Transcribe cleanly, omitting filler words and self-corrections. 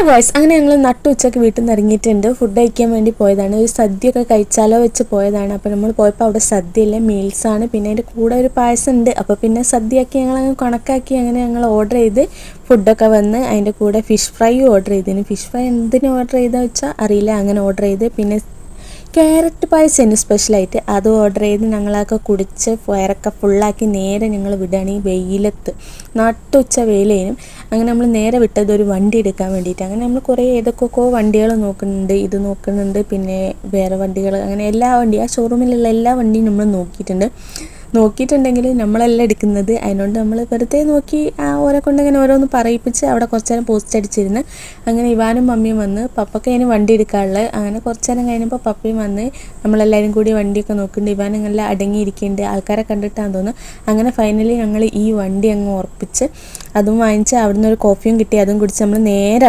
ഗോയ്സ്, അങ്ങനെ ഞങ്ങൾ നട്ടുച്ചയ്ക്ക് വീട്ടിൽ നിന്ന് ഇറങ്ങിയിട്ടുണ്ട്. ഫുഡ് കഴിക്കാൻ വേണ്ടി പോയതാണ്. ഒരു സദ്യയൊക്കെ കഴിച്ചാലോ വെച്ച് പോയതാണ്. അപ്പോൾ നമ്മൾ പോയപ്പോൾ അവിടെ സദ്യയില്ല, മീൽസാണ്. പിന്നെ അതിൻ്റെ കൂടെ ഒരു പായസം ഉണ്ട്. അപ്പോൾ പിന്നെ സദ്യയാക്കി ഞങ്ങൾ കണക്കാക്കി അങ്ങനെ ഞങ്ങൾ ഓർഡർ ചെയ്ത് ഫുഡൊക്കെ വന്ന് അതിൻ്റെ കൂടെ ഫിഷ് ഫ്രൈ ഓർഡർ ചെയ്തിന്. ഫിഷ് ഫ്രൈ എന്തിനു ഓർഡർ ചെയ്താൽ വെച്ചാൽ അറിയില്ല, അങ്ങനെ ഓർഡർ ചെയ്ത്. പിന്നെ ക്യാരറ്റ് പായസം സ്പെഷ്യലായിട്ട് അത് ഓർഡർ ചെയ്ത് ഞങ്ങളൊക്കെ കുടിച്ച് വയറൊക്കെ ഫുള്ളാക്കി നേരെ ഞങ്ങൾ വിടുകയാണ് ഈ വെയിലത്ത്. നട്ടുച്ച വെയിലേനും. അങ്ങനെ നമ്മൾ നേരെ വിട്ടത് ഒരു വണ്ടി എടുക്കാൻ വേണ്ടിയിട്ട്. അങ്ങനെ നമ്മൾ കുറേ ഏതൊക്കെയൊക്കെ വണ്ടികൾ നോക്കുന്നുണ്ട്, ഇത് നോക്കുന്നുണ്ട്, പിന്നെ വേറെ വണ്ടികൾ, അങ്ങനെ എല്ലാ വണ്ടിയും ആ ഷോറൂമിലുള്ള എല്ലാ വണ്ടിയും നമ്മൾ നോക്കിയിട്ടുണ്ടെങ്കിൽ നമ്മളെല്ലാം എടുക്കുന്നത്. അതിനോണ്ട് നമ്മൾ വെറുതെ നോക്കി ഓരെ കൊണ്ട് അങ്ങനെ ഓരോന്ന് പറയിപ്പിച്ച് അവിടെ കുറച്ച് നേരം പോസ്റ്റ് അടിച്ചിരുന്ന്. അങ്ങനെ ഇവാനും മമ്മിയും വന്ന്, പപ്പയ്ക്ക് അതിന് വണ്ടി എടുക്കാനുള്ളത്. അങ്ങനെ കുറച്ച് നേരം കഴിഞ്ഞപ്പോൾ പപ്പയും വന്ന് നമ്മളെല്ലാവരും കൂടി വണ്ടിയൊക്കെ നോക്കുന്നുണ്ട്. ഇവാൻ അങ്ങനെ അടങ്ങിയിരിക്കുന്നുണ്ട്, ആൾക്കാരെ കണ്ടിട്ടാന്ന് തോന്നുന്നു. അങ്ങനെ ഫൈനലി ഞങ്ങൾ ഈ വണ്ടി അങ്ങ് ഉറപ്പിച്ച് അതും വാങ്ങിച്ച് അവിടുന്ന് ഒരു കോഫിയും കിട്ടി, അതും കുടിച്ച് നമ്മൾ നേരെ